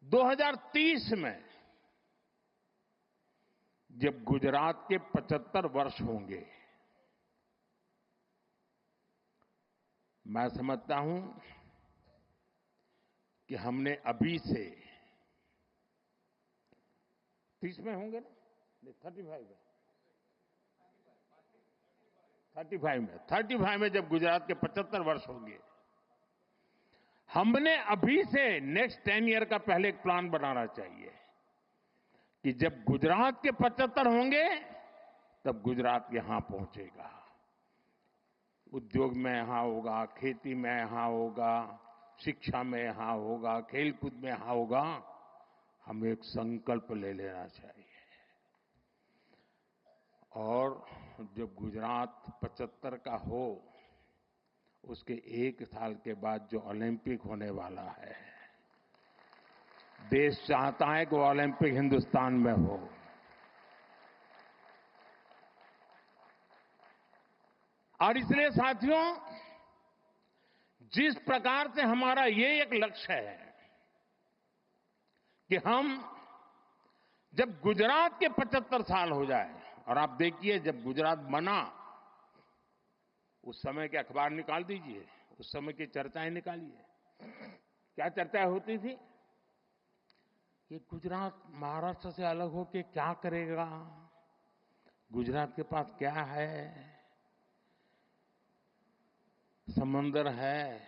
2030 में जब गुजरात के 75 वर्ष होंगे, मैं समझता हूं कि हमने अभी से 30 में होंगे ना, 35 में जब गुजरात के 75 वर्ष होंगे, हमने अभी से नेक्स्ट 10 ईयर का पहले एक प्लान बनाना चाहिए कि जब गुजरात के 75 होंगे तब गुजरात यहां पहुंचेगा। उद्योग में यहां होगा, खेती में यहां होगा, शिक्षा में यहां होगा, खेलकूद में यहां होगा। हमें एक संकल्प ले लेना चाहिए और जब गुजरात 75 का हो, उसके 1 साल के बाद जो ओलंपिक होने वाला है, देश चाहता है कि वो ओलंपिक हिंदुस्तान में हो। और इसलिए साथियों, जिस प्रकार से हमारा ये एक लक्ष्य है कि हम जब गुजरात के 75 साल हो जाए, और आप देखिए जब गुजरात बना उस समय के अखबार निकाल दीजिए, उस समय की चर्चाएं निकालिए। क्या चर्चाएं होती थी कि गुजरात महाराष्ट्र से अलग होकर क्या करेगा, गुजरात के पास क्या है, समंदर है,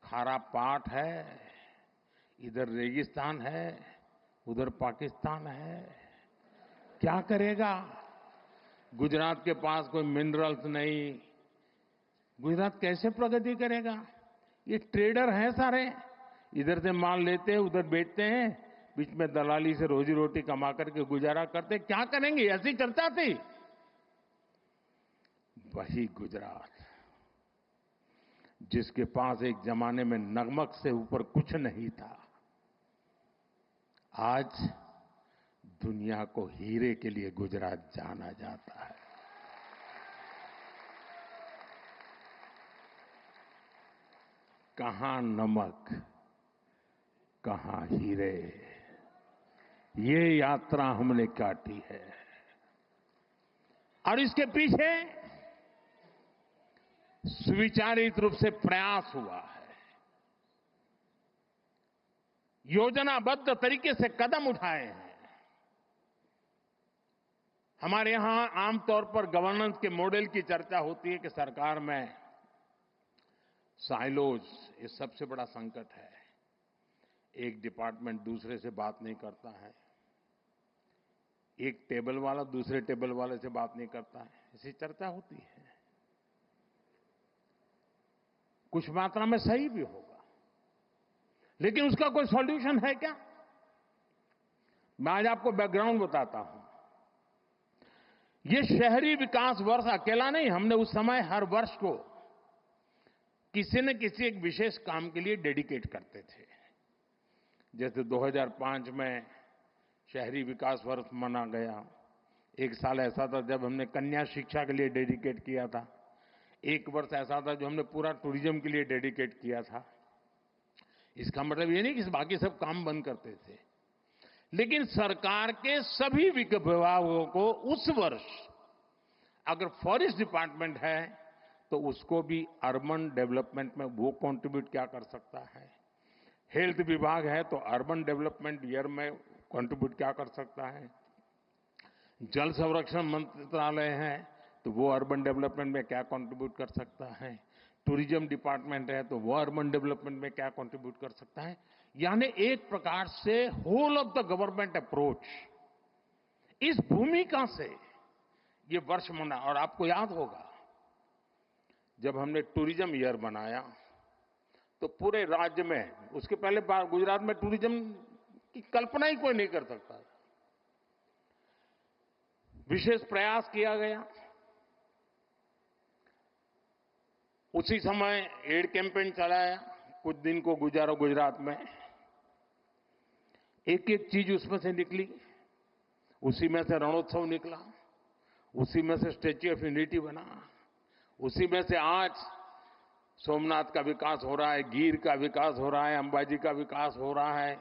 खारा पाट है, इधर रेगिस्तान है, उधर पाकिस्तान है, क्या करेगा, गुजरात के पास कोई मिनरल्स नहीं, गुजरात कैसे प्रगति करेगा। ये ट्रेडर हैं सारे, इधर से माल लेते हैं, उधर बेचते हैं, बीच में दलाली से रोजी रोटी कमा करके गुजारा करते, क्या करेंगे, ऐसी चर्चा थी। वही गुजरात जिसके पास एक जमाने में नमक से ऊपर कुछ नहीं था, आज दुनिया को हीरे के लिए गुजरात जाना जाता है। कहां नमक, कहां हीरे, ये यात्रा हमने काटी है। और इसके पीछे सुविचारित रूप से प्रयास हुआ है, योजनाबद्ध तरीके से कदम उठाए हैं। हमारे यहां आमतौर पर गवर्नेंस के मॉडल की चर्चा होती है कि सरकार में साइलोज ये सबसे बड़ा संकट है, एक डिपार्टमेंट दूसरे से बात नहीं करता है, एक टेबल वाला दूसरे टेबल वाले से बात नहीं करता है, ऐसी चर्चा होती है। कुछ मात्रा में सही भी होगा, लेकिन उसका कोई सॉल्यूशन है क्या? मैं आज आपको बैकग्राउंड बताता हूं। ये शहरी विकास वर्ष अकेला नहीं, हमने उस समय हर वर्ष को किसी न किसी एक विशेष काम के लिए डेडिकेट करते थे। जैसे 2005 में शहरी विकास वर्ष मना गया, एक साल ऐसा था जब हमने कन्या शिक्षा के लिए डेडिकेट किया था, एक वर्ष ऐसा था जो हमने पूरा टूरिज्म के लिए डेडिकेट किया था। इसका मतलब ये नहीं कि बाकी सब काम बंद करते थे, लेकिन सरकार के सभी विभागों को उस वर्ष अगर फॉरेस्ट डिपार्टमेंट है तो उसको भी अर्बन डेवलपमेंट में वो कंट्रीब्यूट क्या कर सकता है, हेल्थ विभाग है तो अर्बन डेवलपमेंट ईयर में कंट्रीब्यूट क्या कर सकता है, जल संरक्षण मंत्रालय है तो वो अर्बन डेवलपमेंट में क्या कंट्रीब्यूट कर सकता है, टूरिज्म डिपार्टमेंट है तो वो अर्बन डेवलपमेंट में क्या कंट्रीब्यूट कर सकता है। यानी एक प्रकार से whole of the government approach, इस भूमिका से ये वर्ष मना। और आपको याद होगा जब हमने टूरिज्म ईयर बनाया तो पूरे राज्य में, उसके पहले गुजरात में टूरिज्म की कल्पना ही कोई नहीं कर सकता, विशेष प्रयास किया गया। उसी समय एड कैंपेन चलाया, कुछ दिन को गुजारो गुजरात में, एक एक चीज उसमें से निकली, उसी में से रणोत्सव निकला, उसी में से स्टैच्यू ऑफ यूनिटी बना, उसी में से आज सोमनाथ का विकास हो रहा है, गिर का विकास हो रहा है, अंबाजी का विकास हो रहा है,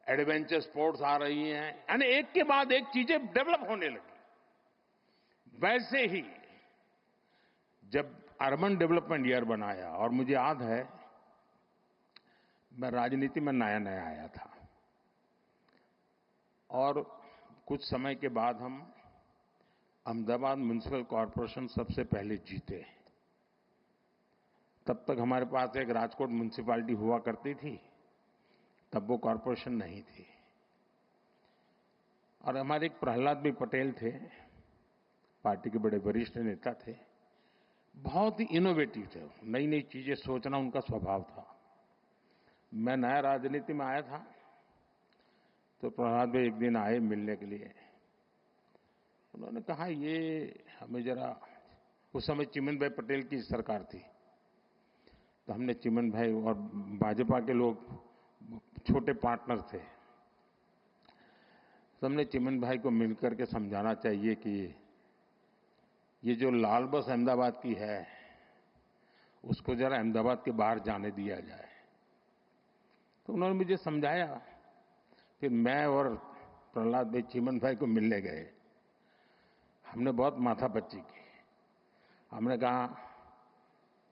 एडवेंचर स्पोर्ट्स आ रही हैं, यानी एक के बाद एक चीजें डेवलप होने लगी। वैसे ही जब अर्बन डेवलपमेंट ईयर बनाया, और मुझे याद है मैं राजनीति में नया नया आया था, और कुछ समय के बाद हम अहमदाबाद म्युनिसिपल कॉरपोरेशन सबसे पहले जीते। तब तक हमारे पास एक राजकोट म्युनिसिपैलिटी हुआ करती थी, तब वो कॉरपोरेशन नहीं थी। और हमारे एक प्रहलाद भाई पटेल थे, पार्टी के बड़े वरिष्ठ नेता थे, बहुत ही इनोवेटिव थे, नई नई चीजें सोचना उनका स्वभाव था। मैं नया राजनीति में आया था, तो प्रहलाद भाई एक दिन आए मिलने के लिए। उन्होंने कहा ये हमें जरा, उस समय चिमन भाई पटेल की सरकार थी, तो हमने चिमन भाई और भाजपा के लोग छोटे पार्टनर थे, तो हमने चिमन भाई को मिलकर के समझाना चाहिए कि ये जो लाल बस अहमदाबाद की है उसको जरा अहमदाबाद के बाहर जाने दिया जाए। तो उन्होंने मुझे समझाया। फिर मैं और प्रहलाद भाई चिमन भाई को मिलने गए। हमने बहुत माथापच्ची की। हमने कहा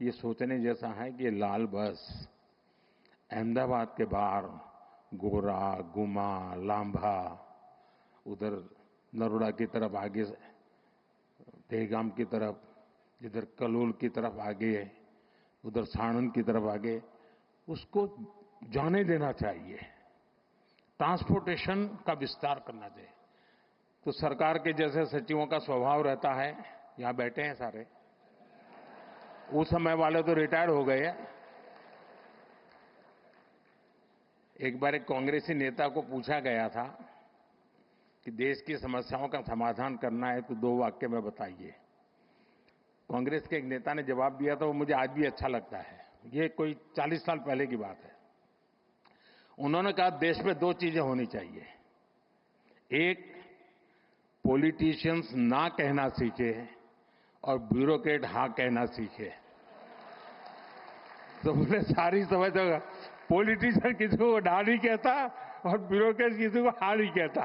ये सोचने जैसा है कि ये लाल बस अहमदाबाद के बाहर गोरा, गुमा, लांभा, उधर नरोड़ा की तरफ आगे, देहगाम की तरफ, इधर कलोल की तरफ आगे, उधर साणंद की तरफ आगे, उसको जाने देना चाहिए, ट्रांसपोर्टेशन का विस्तार करना चाहिए। तो सरकार के जैसे सचिवों का स्वभाव रहता है, यहां बैठे हैं सारे, उस समय वाले तो रिटायर हो गए। एक बार एक कांग्रेसी नेता को पूछा गया था कि देश की समस्याओं का समाधान करना है तो 2 वाक्य में बताइए। कांग्रेस के एक नेता ने जवाब दिया था, वो मुझे आज भी अच्छा लगता है। ये कोई 40 साल पहले की बात है। उन्होंने कहा देश में 2 चीजें होनी चाहिए, एक पॉलिटिशियंस ना कहना सीखे और ब्यूरोक्रेट हाँ कहना सीखे। तो मुझे सारी समझ होगा, पॉलिटिशियन किसी को ना नहीं कहता और ब्यूरोक्रेट किसी को हाँ नहीं कहता।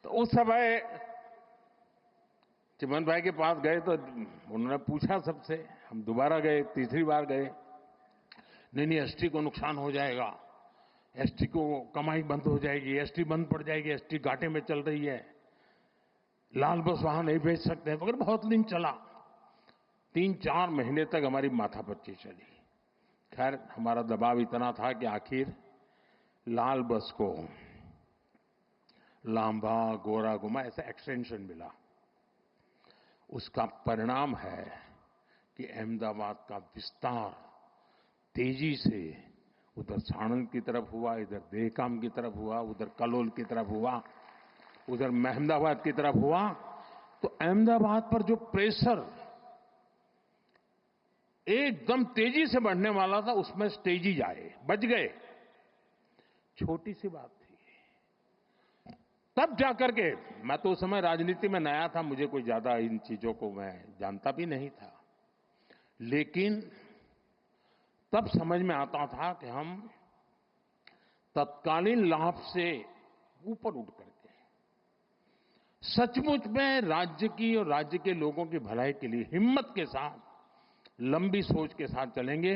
तो उस समय चिमन भाई के पास गए तो उन्होंने पूछा सबसे, हम दोबारा गए, तीसरी बार गए, नहीं एसटी को नुकसान हो जाएगा, एसटी को कमाई बंद हो जाएगी, एसटी बंद पड़ जाएगी, एसटी घाटे में चल रही है, लाल बस वहां नहीं भेज सकते, मगर बहुत दिन चला। 3-4 महीने तक हमारी माथापच्ची चली। खैर हमारा दबाव इतना था कि आखिर लाल बस को लांबा, गोरा, गुमा ऐसा एक्सटेंशन मिला। उसका परिणाम है कि अहमदाबाद का विस्तार तेजी से उधर साणंद की तरफ हुआ, इधर देहगाम की तरफ हुआ, उधर कलोल की तरफ हुआ, उधर अहमदाबाद की तरफ हुआ। तो अहमदाबाद पर जो प्रेशर एकदम तेजी से बढ़ने वाला था, उसमें तेजी आए, बच गए। छोटी सी बात थी। तब जाकर के, मैं तो उस समय राजनीति में नया था, मुझे कोई ज्यादा इन चीजों को मैं जानता भी नहीं था, लेकिन तब समझ में आता था कि हम तत्कालीन लाभ से ऊपर उठ करके सचमुच में राज्य की और राज्य के लोगों की भलाई के लिए हिम्मत के साथ, लंबी सोच के साथ चलेंगे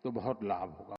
तो बहुत लाभ होगा।